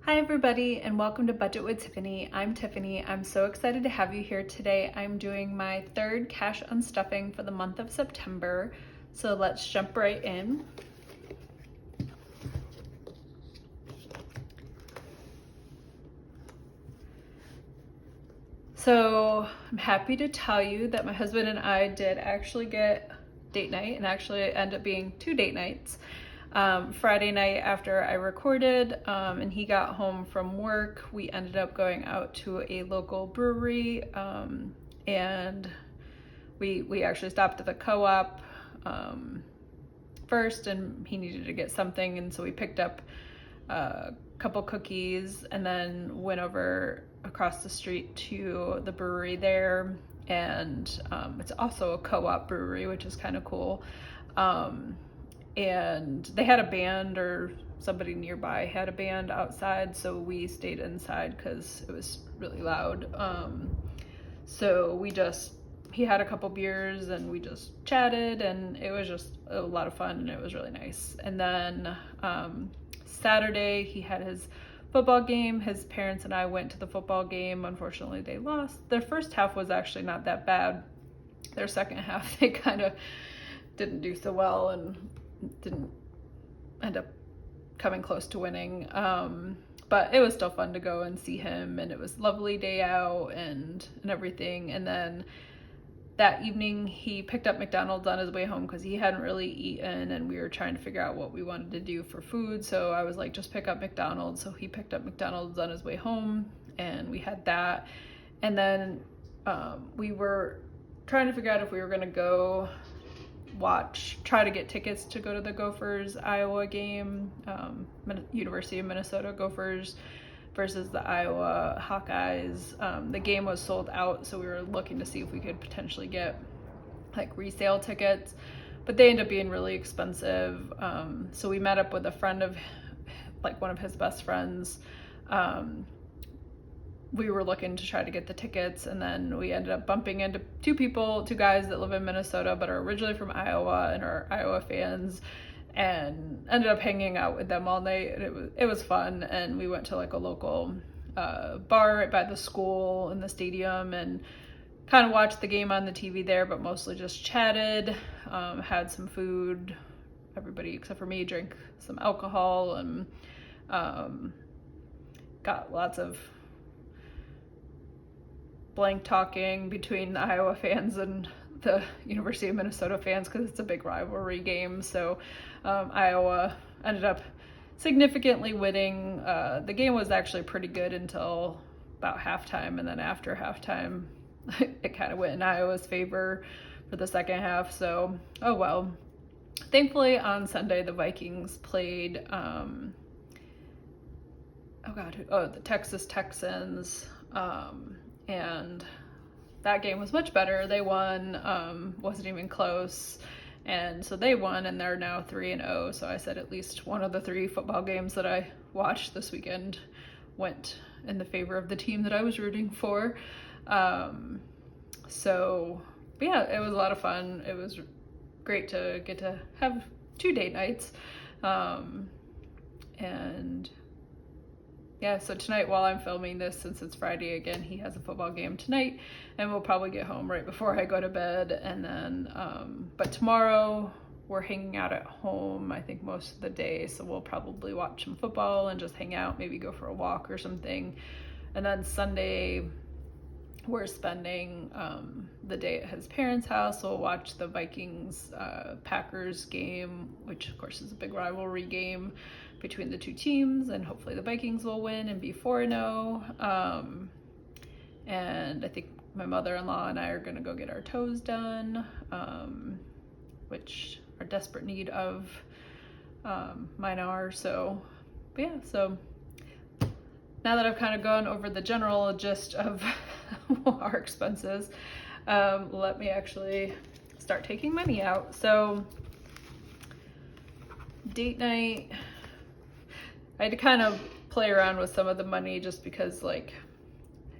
Hi everybody and welcome to Budget with Tiffany. I'm Tiffany. I'm so excited to have you here today. I'm doing my third cash unstuffing for the month of September. So let's jump right in. So I'm happy to tell you that my husband and I did actually get date night, and actually it ended up being 2 date nights. Friday night after I recorded and he got home from work, we ended up going out to a local brewery and we actually stopped at the co-op first, and he needed to get something, and so we picked up a couple cookies and then went over across the street to the brewery there. And it's also a co-op brewery, which is kind of cool. And they had a band, or somebody nearby had a band outside, so we stayed inside because it was really loud. So he had a couple beers and we just chatted, and it was just a lot of fun and it was really nice. And then Saturday he had his football game. His parents and I went to the football game. Unfortunately they lost. Their first half was actually not that bad. Their second half they kind of didn't do so well and didn't end up coming close to winning. But it was still fun to go and see him, and it was a lovely day out and everything. And then that evening he picked up McDonald's on his way home because he hadn't really eaten, and we were trying to figure out what we wanted to do for food. So I was like, just pick up McDonald's. So he picked up McDonald's on his way home and we had that. And then we were trying to figure out if we were going to go try to get tickets to go to the Gophers Iowa game, University of Minnesota Gophers versus the Iowa Hawkeyes. The game was sold out, so we were looking to see if we could potentially get like resale tickets, but they ended up being really expensive. So we met up with a friend of one of his best friends. We were looking to try to get the tickets, and then we ended up bumping into two guys that live in Minnesota but are originally from Iowa and are Iowa fans, and ended up hanging out with them all night. And it was fun, and we went to like a local bar right by the school in the stadium and kind of watched the game on the TV there, but mostly just chatted, had some food. Everybody except for me drank some alcohol, and got lots of blank talking between the Iowa fans and the University of Minnesota fans because it's a big rivalry game. So Iowa ended up significantly winning. The game was actually pretty good until about halftime, and then after halftime it kind of went in Iowa's favor for the second half. So oh well. Thankfully on Sunday the Vikings played the Texas Texans, and that game was much better. They won, wasn't even close. And so they won, and they're now 3-0. So I said at least one of the 3 football games that I watched this weekend went in the favor of the team that I was rooting for. So yeah, it was a lot of fun. It was great to get to have 2 date nights. And yeah, so tonight while I'm filming this, since it's Friday again, he has a football game tonight, and we'll probably get home right before I go to bed. And then, but tomorrow we're hanging out at home, I think most of the day, so we'll probably watch some football and just hang out, maybe go for a walk or something. And then Sunday we're spending the day at his parents' house. So we'll watch the Vikings Packers game, which of course is a big rivalry game between the 2 teams, and hopefully the Vikings will win and be 4-0. And I think my mother-in-law and I are gonna go get our toes done, which are desperate need of. Mine are. So but yeah, so now that I've kind of gone over the general gist of our expenses, let me actually start taking money out. So date night, I had to kind of play around with some of the money just because like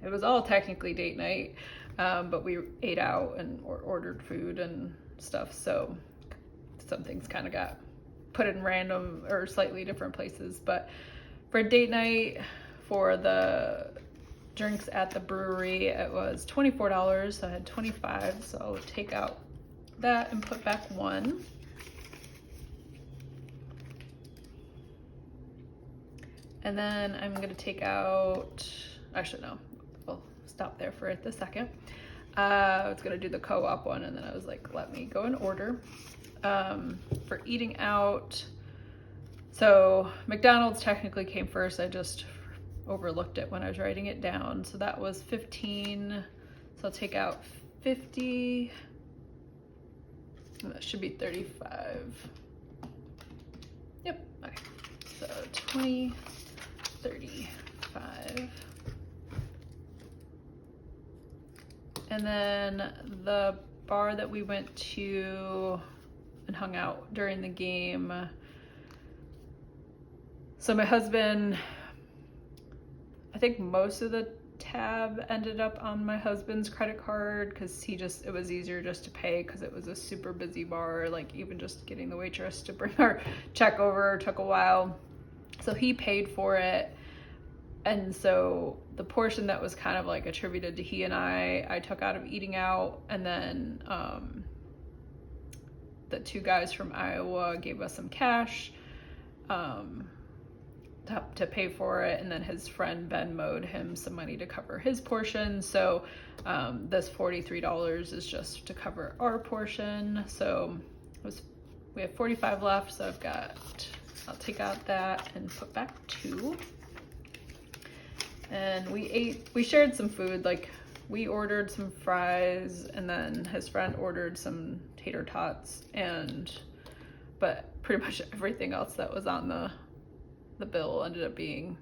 it was all technically date night, but we ate out and ordered food and stuff, so some things kind of got put in random or slightly different places. But For date night, for the drinks at the brewery, it was $24, so I had 25, so I'll take out that and put back one. And then I'm gonna take out, actually no, we'll stop there for a second. I was gonna do the co-op one, and then I was like, let me go in order. For eating out, so McDonald's technically came first, I just overlooked it when I was writing it down. So that was 15, so I'll take out 50, and that should be 35. Yep, okay, so 20, 35. And then the bar that we went to and hung out during the game. So my husband, I think most of the tab ended up on my husband's credit card because it was easier just to pay because it was a super busy bar. Like even just getting the waitress to bring our check over took a while. So he paid for it. And so the portion that was kind of like attributed to he and I took out of eating out, and then the two guys from Iowa gave us some cash to pay for it, and then his friend Venmo'd him some money to cover his portion. So this $43 is just to cover our portion. So we have 45 left, so I'll take out that and put back 2. And we shared some food, like we ordered some fries, and then his friend ordered some tater tots, but pretty much everything else that was on the bill ended up being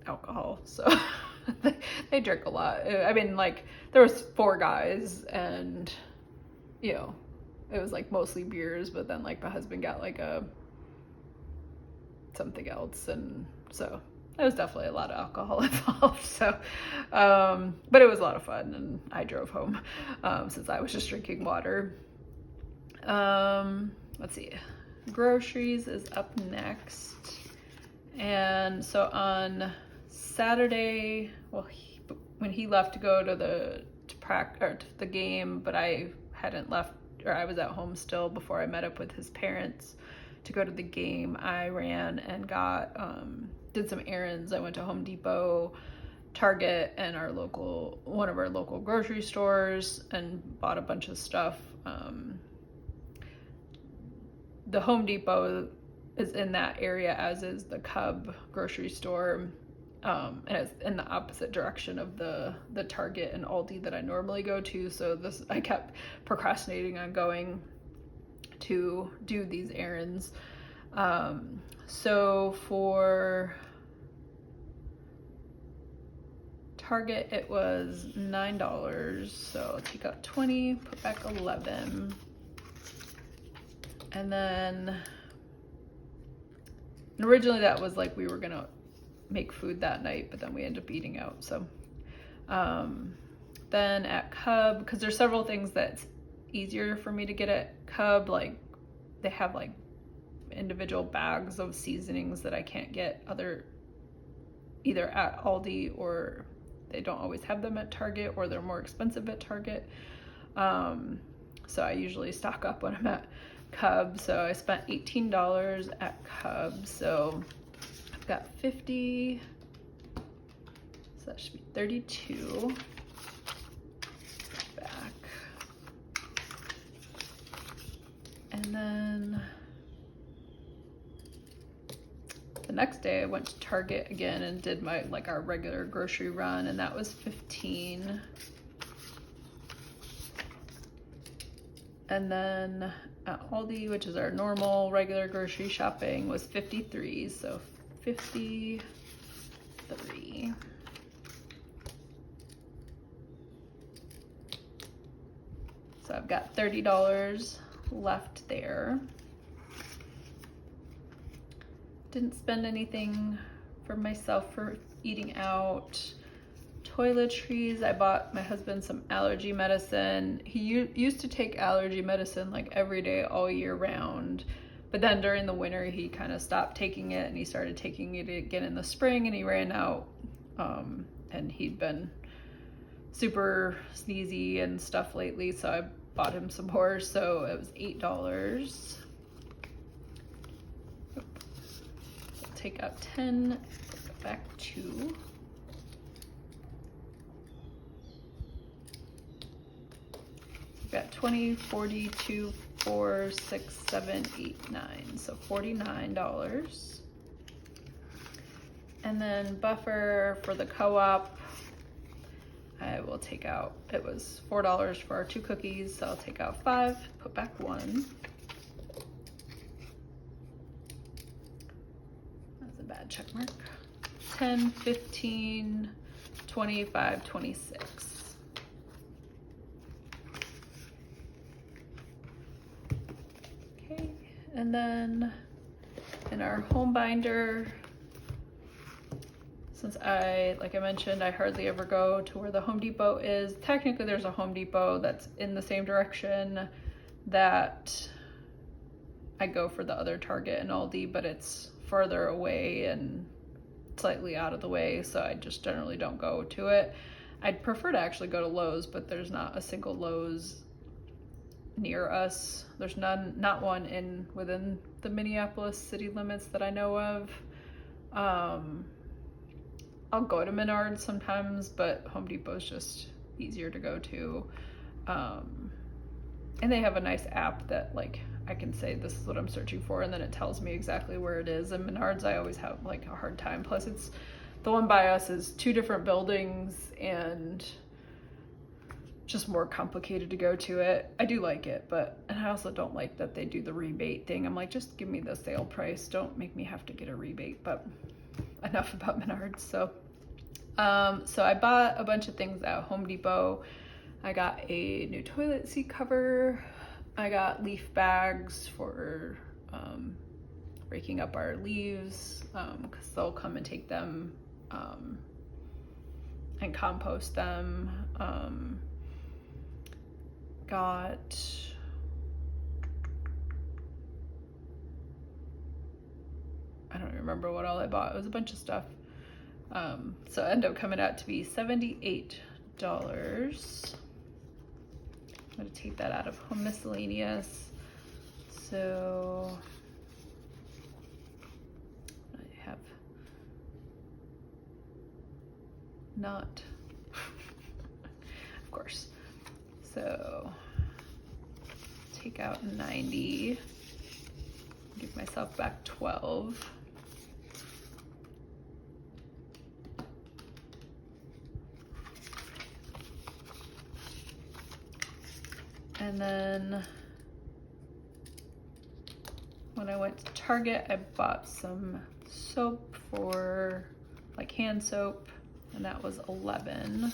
alcohol. So they drink a lot. I mean, like there was 4 guys, and you know, it was like mostly beers, but then like my husband got like something else, and so there was definitely a lot of alcohol involved. So but it was a lot of fun, and I drove home since I was just drinking water. Let's see, groceries is up next. And so on Saturday, well, when he left to go to the game, but I hadn't left, or I was at home still before I met up with his parents to go to the game, I ran and did some errands. I went to Home Depot, Target, and one of our local grocery stores, and bought a bunch of stuff. The Home Depot is in that area, as is the Cub grocery store, and it's in the opposite direction of the Target and Aldi that I normally go to. So I kept procrastinating on going to do these errands. So for Target, it was $9. So I'll take out 20, put back 11. And then originally that was like we were gonna make food that night, but then we ended up eating out. So then at Cub, because there's several things that's easier for me to get at Cub, like they have like individual bags of seasonings that I can't get either at Aldi, or they don't always have them at Target, or they're more expensive at Target. So I usually stock up when I'm at Cub. So I spent $18 at Cub. So I've got 50, so that should be 32. Back. And then the next day I went to Target again and did our regular grocery run, and that was 15. And then at Aldi, which is our normal regular grocery shopping, was 53, so 53. So I've got $30 left there. Didn't spend anything for myself for eating out. Toiletries, I bought my husband some allergy medicine. He used to take allergy medicine like every day all year round, But then during the winter, he kind of stopped taking it, and he started taking it again in the spring, and he ran out. And he'd been super sneezy and stuff lately, so I bought him some more. So it was $8. I'll take out 10, put it back 2. Got 20, 40, 2, 4, 6, 7, 8, 9. So $49. And then buffer for the co-op, I will take out, it was $4 for our 2 cookies, so I'll take out 5, put back 1. That's a bad check mark. 10, 15, 25, 26. Okay, and then in our home binder, since like I mentioned, I hardly ever go to where the Home Depot is. Technically, there's a Home Depot that's in the same direction that I go for the other Target and Aldi, but it's further away and slightly out of the way, so I just generally don't go to it. I'd prefer to actually go to Lowe's, but there's not a single Lowe's near us. There's not one within the Minneapolis city limits that I know of. I'll go to Menards sometimes, but Home Depot is just easier to go to. And they have a nice app that like I can say this is what I'm searching for, and then it tells me exactly where it is. And Menards, I always have like a hard time. Plus it's, the one by us is 2 different buildings and just more complicated to go to it. I do like it, and I also don't like that they do the rebate thing. I'm like, just give me the sale price. Don't make me have to get a rebate, but enough about Menards. So I bought a bunch of things at Home Depot. I got a new toilet seat cover. I got leaf bags for breaking up our leaves, because they'll come and take them and compost them. I don't remember what all I bought. It was a bunch of stuff. So it ended up coming out to be $78. I'm gonna take that out of home miscellaneous. So I have not, of course. So take out 90, give myself back 12. And then when I went to Target, I bought some soap for like hand soap, and that was 11.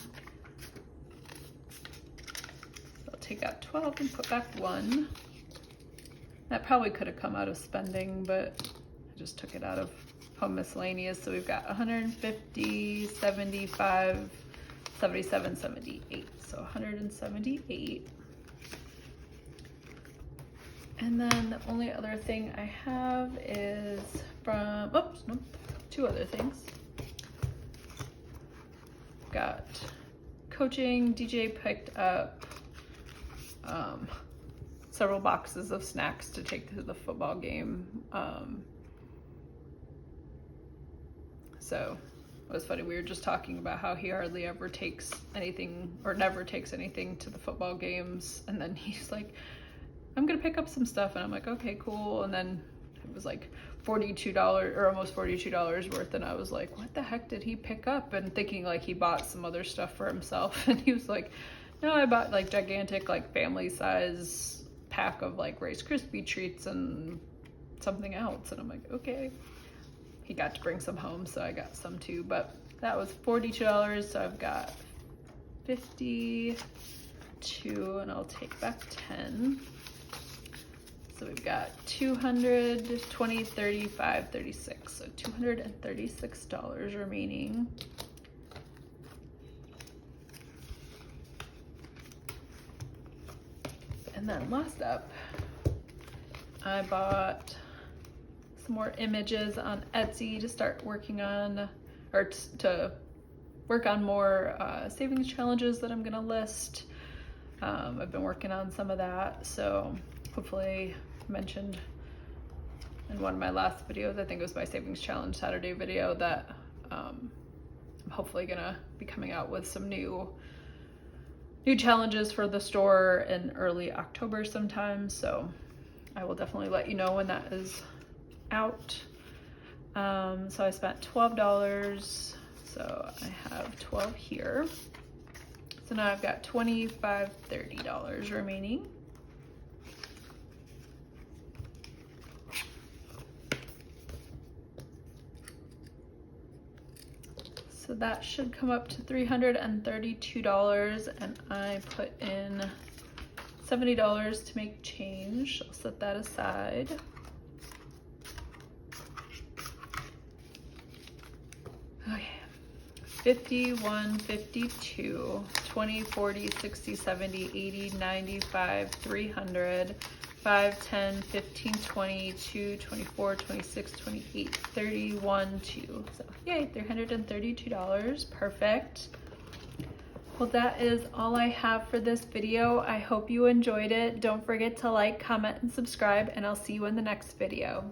So I'll take out 12 and put back 1. That probably could have come out of spending, but I just took it out of home miscellaneous. So we've got 150, 75, 77, 78. So 178. And then the only other thing I have is from, oops, nope, 2 other things. Got coaching. DJ picked up several boxes of snacks to take to the football game. So it was funny, we were just talking about how he hardly ever takes anything, or never takes anything to the football games, and then he's like, I'm gonna pick up some stuff, and I'm like, okay, cool. And then it was like $42 or almost $42 worth, and I was like, what the heck did he pick up? And thinking like he bought some other stuff for himself, and he was like, no, I bought like gigantic like family size pack of like Rice Krispie treats and something else. And I'm like, okay. He got to bring some home, so I got some too, but that was $42, so I've got 52, and I'll take back 10. So we've got 200, 20, 35, 36. So $236 remaining. And then last up, I bought some more images on Etsy to start working on, or to work on more savings challenges that I'm gonna list. I've been working on some of that, so hopefully mentioned in one of my last videos, I think it was my savings challenge Saturday video, that I'm hopefully gonna be coming out with some new challenges for the store in early October sometime, so I will definitely let you know when that is out. So I spent $12, so I have 12 here. So now I've got $25, $30 remaining. So that should come up to $332, and I put in $70 to make change. I'll set that aside. Okay, 50, 1, 52, 20, 40, 60, 70, 80, 95, 300, 5, 10, 15, 22, 24, 26, 28, 31, 2. So yay, $332, perfect. Well, that is all I have for this video. I hope you enjoyed it. Don't forget to like, comment, and subscribe, and I'll see you in the next video.